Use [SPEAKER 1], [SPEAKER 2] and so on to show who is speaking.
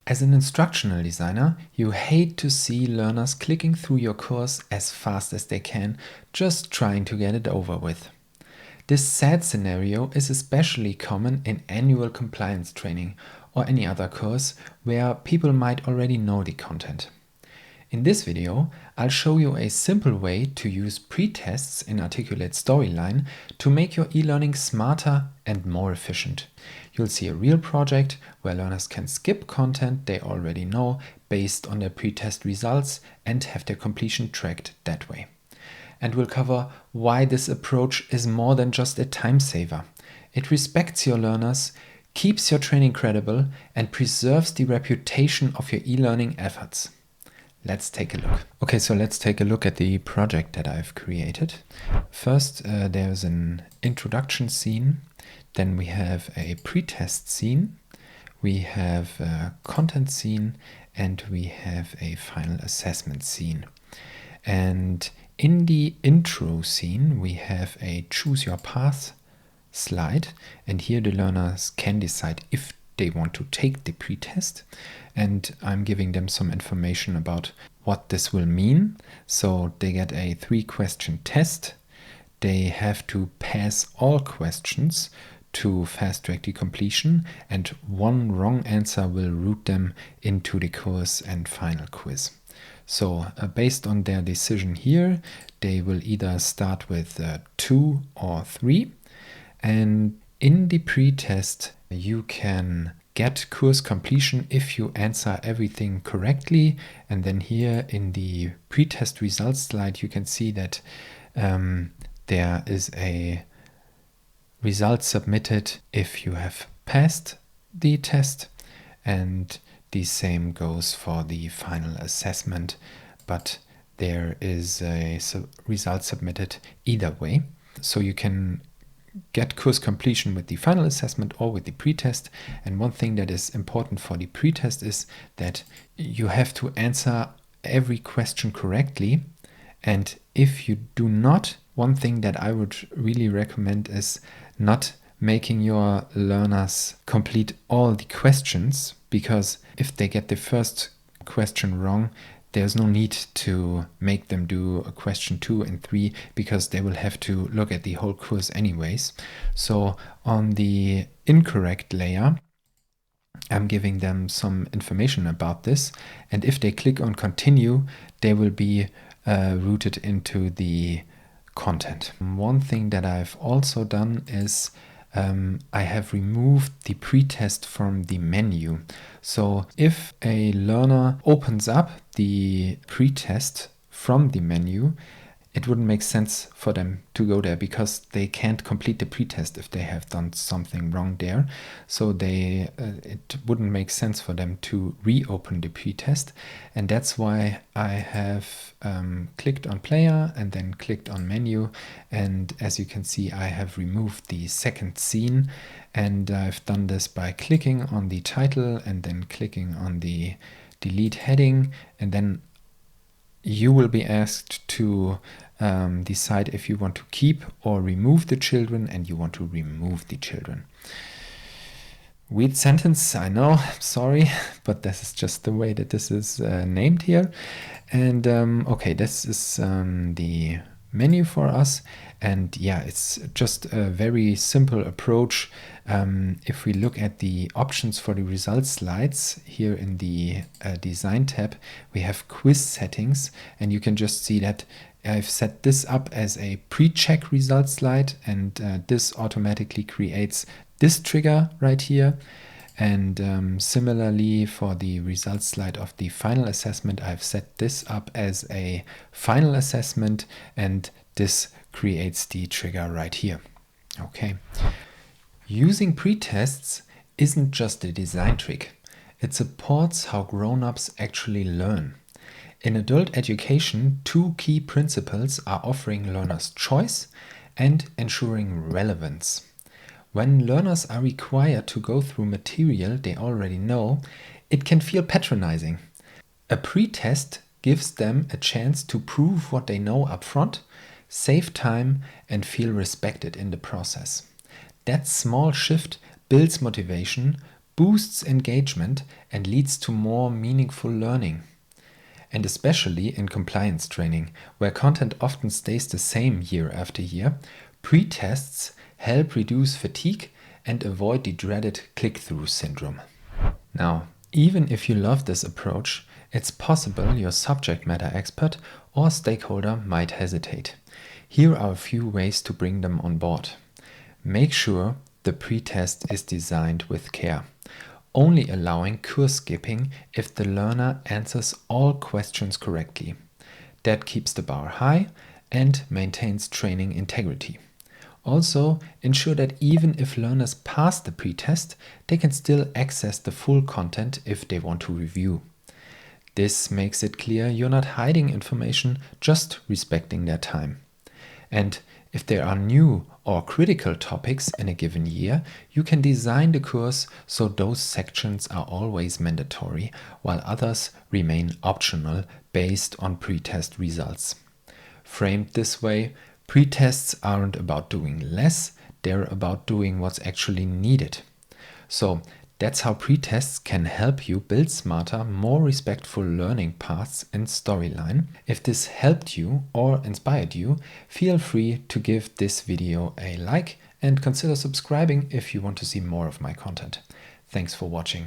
[SPEAKER 1] As an instructional designer, you hate to see learners clicking through your course as fast as they can, just trying to get it over with. This sad scenario is especially common in annual compliance training or any other course where people might already know the content. In this video, I'll show you a simple way to use pretests in Articulate Storyline to make your e-learning smarter and more efficient. You'll see a real project where learners can skip content they already know based on their pretest results and have their completion tracked that way. And we'll cover why this approach is more than just a time saver. It respects your learners, keeps your training credible, and preserves the reputation of your e-learning efforts. Let's take a look. Okay, so let's take a look at the project that I've created. First, there's an introduction scene. Then we have a pretest scene. We have a content scene, and we have a final assessment scene. And in the intro scene, we have a choose your path slide, and here the learners can decide if they want to take the pretest, and I'm giving them some information about what this will mean. So they get a 3-question test. They have to pass all questions to fast track the completion, and one wrong answer will route them into the course and final quiz. So based on their decision here, they will either start with 2 or 3. And in the pretest, you can get course completion if you answer everything correctly. And then here in the pretest results slide, you can see that there is a result submitted if you have passed the test, and the same goes for the final assessment, but there is a result submitted either way. So you can get course completion with the final assessment or with the pretest. And one thing that is important for the pretest is that you have to answer every question correctly. And if you do not, one thing that I would really recommend is not making your learners complete all the questions, because if they get the first question wrong, there's no need to make them do a question 2 and 3, because they will have to look at the whole course anyways. So on the incorrect layer, I'm giving them some information about this, and if they click on continue, they will be routed into the content. One thing that I've also done is I have removed the pretest from the menu. So if a learner opens up the pretest from the menu, it wouldn't make sense for them to go there, because they can't complete the pretest if they have done something wrong there. So it wouldn't make sense for them to reopen the pretest. And that's why I have clicked on player and then clicked on menu. And as you can see, I have removed the second scene. And I've done this by clicking on the title and then clicking on the delete heading. And then you will be asked to decide if you want to keep or remove the children, and you want to remove the children. Weird sentence, I know, sorry, but this is just the way that this is named here. And okay, this is the menu for us. And yeah, it's just a very simple approach. If we look at the options for the results slides here in the design tab, we have quiz settings, and you can just see that I've set this up as a pre-check result slide, and this automatically creates this trigger right here. And similarly for the results slide of the final assessment, I've set this up as a final assessment, and this creates the trigger right here. Okay. Using pretests isn't just a design trick. It supports how grown-ups actually learn. In adult education, 2 key principles are offering learners choice and ensuring relevance. When learners are required to go through material they already know, it can feel patronizing. A pretest gives them a chance to prove what they know up front, save time, and feel respected in the process. That small shift builds motivation, boosts engagement and leads to more meaningful learning. And especially in compliance training, where content often stays the same year after year, pretests help reduce fatigue and avoid the dreaded click-through syndrome. Now, even if you love this approach, it's possible your subject matter expert or stakeholder might hesitate. Here are a few ways to bring them on board. Make sure the pretest is designed with care, only allowing course skipping if the learner answers all questions correctly. That keeps the bar high and maintains training integrity. Also, ensure that even if learners pass the pretest, they can still access the full content if they want to review. This makes it clear you're not hiding information, just respecting their time. And if there are new or critical topics in a given year, you can design the course so those sections are always mandatory, while others remain optional based on pretest results. Framed this way, pretests aren't about doing less, they're about doing what's actually needed. So that's how pretests can help you build smarter, more respectful learning paths in Storyline. If this helped you or inspired you, feel free to give this video a like and consider subscribing if you want to see more of my content. Thanks for watching.